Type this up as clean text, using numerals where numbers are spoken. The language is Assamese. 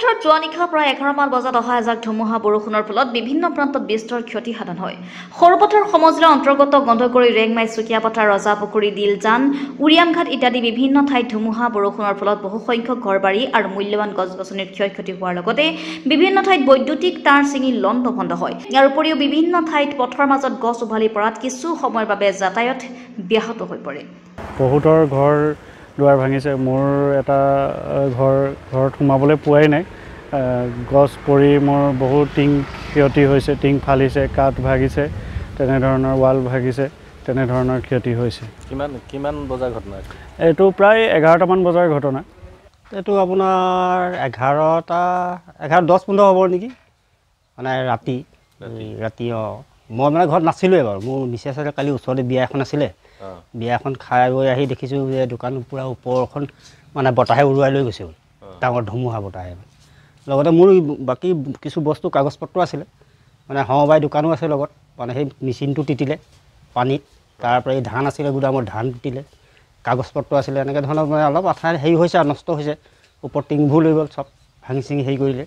সৰপথাৰত যোৱা নিশা প্ৰায় 11 মান বজাত অহা এজাক ধুমুহা বৰষুণৰ ফলত বিভিন্ন প্ৰান্তত বিস্তৰ ক্ষতি সাধন হয়। সৰপথাৰ সমজিলা অন্তৰ্গত গন্ধগুৰি ৰেংমাই চুকিয়াপাতা ৰজাপুখুৰী দিলজান উৰিয়ামঘাট ইত্যাদি বিভিন্ন ঠাইত ধুমুহা বৰষুণৰ ফলত বহু সংখ্যক ঘৰবাৰী আৰু মূল্যৱান গছ-গছনিৰ ক্ষয়ক্ষতি হোৱাৰ লগতে বিভিন্ন ঠাইত বৈদ্যুতিক তাঁৰ ছিঙি লণ্ডভণ্ড হয়। ইয়াৰ উপৰিও বিভিন্ন ঠাইত পথৰ মাজত গছ উভালি পৰাত কিছু সময়ৰ বাবে যাতায়াত ব্যাহত হৈ পৰে। বহুতৰ ঘৰ দুৱাৰ ভাঙিছে। মোৰ এটা ঘৰত সোমাবলৈ পোৱাই নাই। গছ পৰি মোৰ বহুত টিং ক্ষতি হৈছে, টিং ফালিছে, কাঠ ভাগিছে, তেনেধৰণৰ ৱাল ভাগিছে, তেনেধৰণৰ ক্ষতি হৈছে। কিমান বজাৰ ঘটনা? এইটো প্ৰায় 11টামান বজাৰ ঘটনা। এইটো আপোনাৰ 11:10-15 হ'ব নেকি, মানে ৰাতি। মই মানে ঘৰত নাছিলোঁৱে বাৰু। মোৰ মিছেছ কালি ওচৰতে বিয়া এখন আছিলে। বিয়াখন খাই বৈ আহি দেখিছোঁ যে দোকান পূৰা ওপৰখন মানে বতাহে উৰুৱাই লৈ গৈছে, ডাঙৰ ধুমুহা বতাহে। লগতে মোৰ বাকী কিছু বস্তু কাগজপত্ৰ আছিলে, মানে সমবায় দোকানো আছে লগত। মানে সেই মেচিনটো তিতিলে পানীত, তাৰপৰা এই ধান আছিলে গুদামৰ ধান তিতিলে, কাগজপত্ৰ আছিলে, এনেকৈ ধৰণৰ মানে অলপ আঠাই হেৰি হৈছে আৰু নষ্ট হৈছে। ওপৰত টিংবোৰ লৈ গ'ল, চব ভাঙি চিঙি হেৰি কৰিলে।